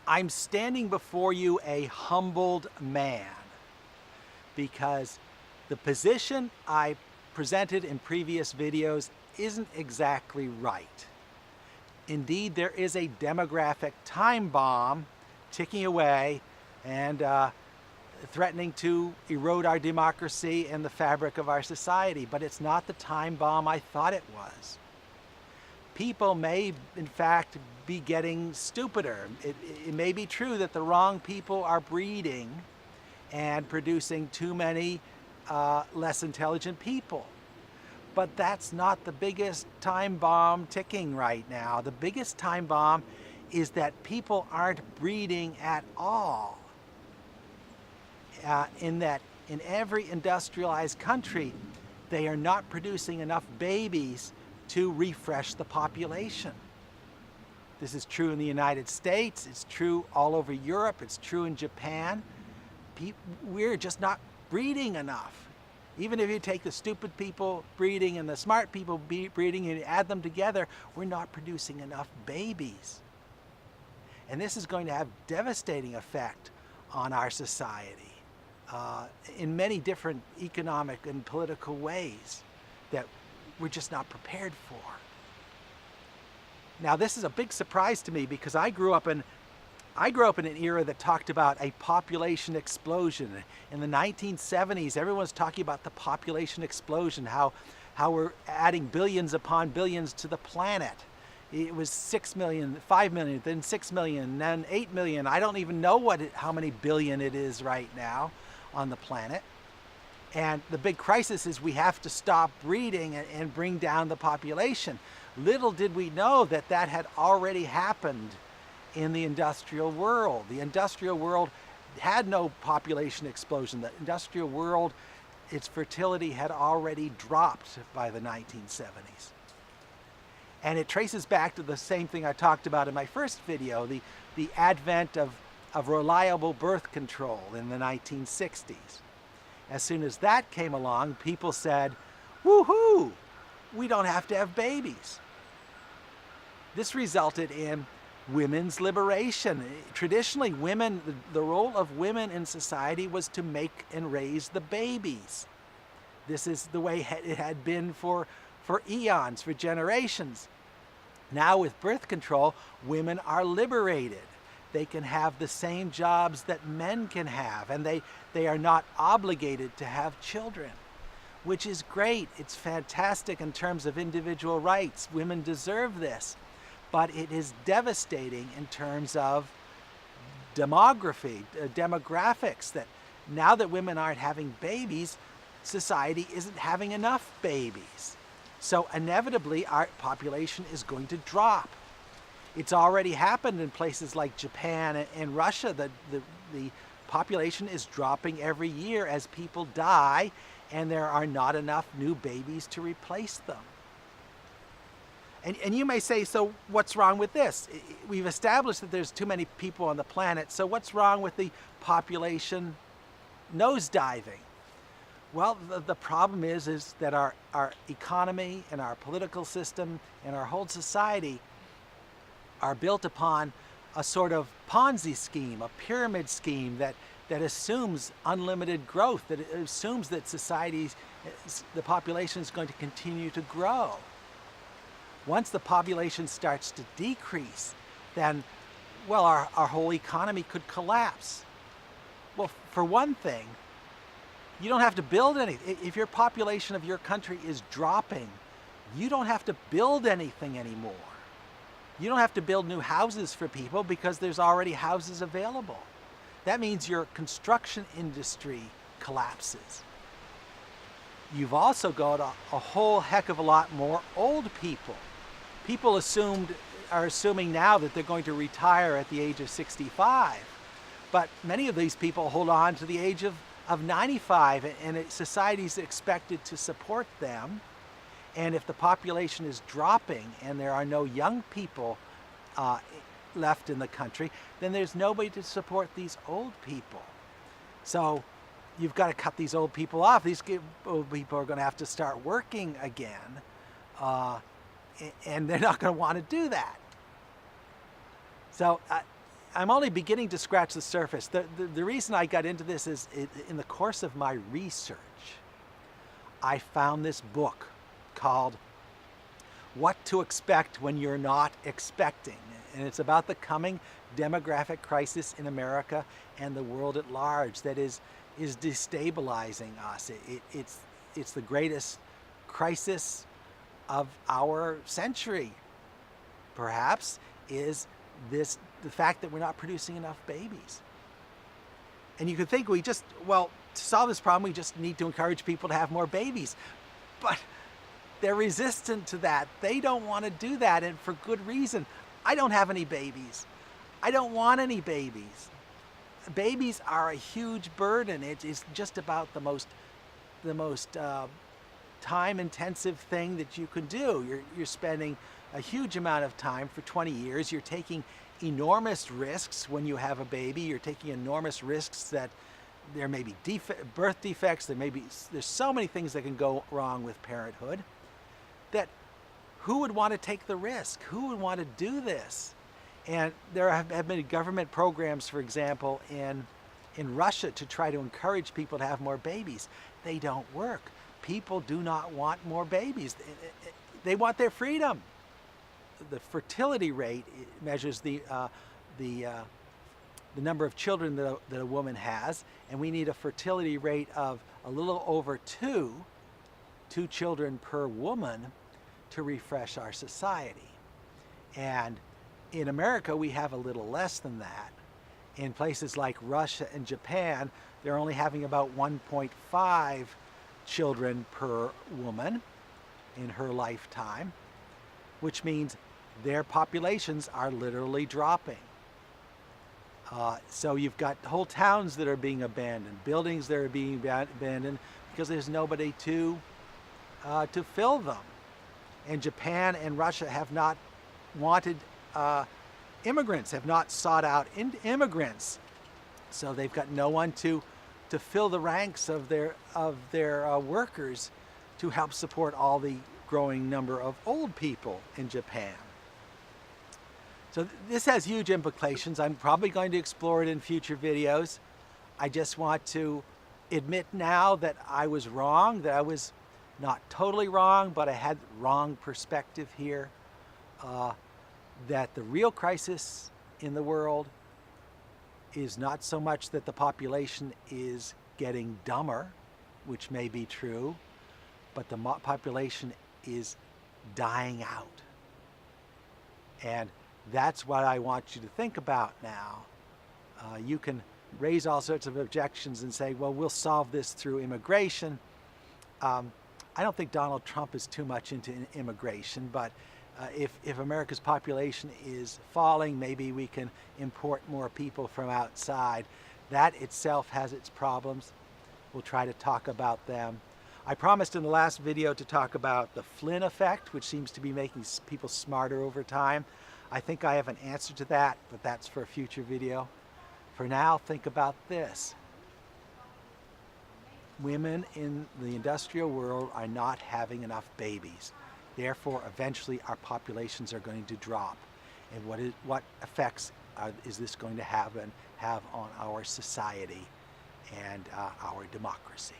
I'm standing before you a humbled man because the position I presented in previous videos isn't exactly right. Indeed, there is a demographic time bomb ticking away and threatening to erode our democracy and the fabric of our society, but it's not the time bomb I thought it was. People may, in fact, be getting stupider. It may be true that the wrong people are breeding and producing too many less intelligent people. But that's not the biggest time bomb ticking right now. The biggest time bomb is that people aren't breeding at all. In every industrialized country, they are not producing enough babies to refresh the population. This is true in the United States, it's true all over Europe, it's true in Japan. We're just not breeding enough. Even if you take the stupid people breeding and the smart people breeding and you add them together, we're not producing enough babies. And this is going to have devastating effect on our society in many different economic and political ways that we're just not prepared for. Now, this is a big surprise to me because I grew up in an era that talked about a population explosion. In the 1970s, everyone was talking about the population explosion, how we're adding billions upon billions to the planet. It was 6 million, 5 million, then 6 million, then 8 million. I don't even know how many billion it is right now on the planet. And the big crisis is we have to stop breeding and bring down the population. Little did we know that had already happened in the industrial world. The industrial world had no population explosion. The industrial world, its fertility had already dropped by the 1970s. And it traces back to the same thing I talked about in my first video, the advent of reliable birth control in the 1960s. As soon as that came along, people said, woohoo, we don't have to have babies. This resulted in women's liberation. Traditionally, the role of women in society was to make and raise the babies. This is the way it had been for eons, for generations. Now with birth control, women are liberated. They can have the same jobs that men can have, and they are not obligated to have children, which is great. It's fantastic in terms of individual rights. Women deserve this. But it is devastating in terms of demography, demographics, that now that women aren't having babies, society isn't having enough babies. So inevitably, our population is going to drop. It's already happened in places like Japan and Russia. The population is dropping every year as people die, and there are not enough new babies to replace them. And you may say, so what's wrong with this? We've established that there's too many people on the planet, so what's wrong with the population nosediving? Well, the problem is that our economy and our political system and our whole society are built upon a sort of Ponzi scheme, a pyramid scheme that assumes unlimited growth, that assumes that the population is going to continue to grow. Once the population starts to decrease, then, well, our whole economy could collapse. Well, for one thing, you don't have to build anything. If your population of your country is dropping, you don't have to build anything anymore. You don't have to build new houses for people because there's already houses available. That means your construction industry collapses. You've also got a whole heck of a lot more old people. People are assuming now that they're going to retire at the age of 65. But many of these people hold on to the age of 95, and society's expected to support them. And if the population is dropping and there are no young people left in the country, then there's nobody to support these old people. So you've got to cut these old people off. These old people are going to have to start working again, and they're not going to want to do that. So I'm only beginning to scratch the surface. The reason I got into this is in the course of my research, I found this book called What to Expect When You're Not Expecting. And it's about the coming demographic crisis in America and the world at large that is destabilizing us. It's the greatest crisis of our century, perhaps, is the fact that we're not producing enough babies. And you could think to solve this problem, we just need to encourage people to have more babies. But they're resistant to that. They don't want to do that, and for good reason. I don't have any babies. I don't want any babies. Babies are a huge burden. It's just about the most time-intensive thing that you can do. You're spending a huge amount of time for 20 years. You're taking enormous risks when you have a baby. You're taking enormous risks that there may be birth defects. There's so many things that can go wrong with parenthood that who would want to take the risk? Who would want to do this? And there have been government programs, for example, in Russia to try to encourage people to have more babies. They don't work. People do not want more babies. They want their freedom. The fertility rate measures the number of children that a woman has, and we need a fertility rate of a little over two children per woman to refresh our society. And in America, we have a little less than that. In places like Russia and Japan, they're only having about 1.5 children per woman in her lifetime, which means their populations are literally dropping. So you've got whole towns that are being abandoned, buildings that are being abandoned because there's nobody to fill them. And Japan and Russia have not wanted immigrants, have not sought out immigrants. So they've got no one to fill the ranks of their workers to help support all the growing number of old people in Japan. So this has huge implications. I'm probably going to explore it in future videos. I just want to admit now that I was wrong, that I was not totally wrong, but I had wrong perspective here. That the real crisis in the world is not so much that the population is getting dumber, which may be true, but the population is dying out. And that's what I want you to think about now. You can raise all sorts of objections and say, well, we'll solve this through immigration. I don't think Donald Trump is too much into immigration, but if America's population is falling, maybe we can import more people from outside. That itself has its problems. We'll try to talk about them. I promised in the last video to talk about the Flynn effect, which seems to be making people smarter over time. I think I have an answer to that, but that's for a future video. For now, think about this. Women in the industrial world are not having enough babies. Therefore, eventually our populations are going to drop. And what effects is this going to have on our society and our democracy?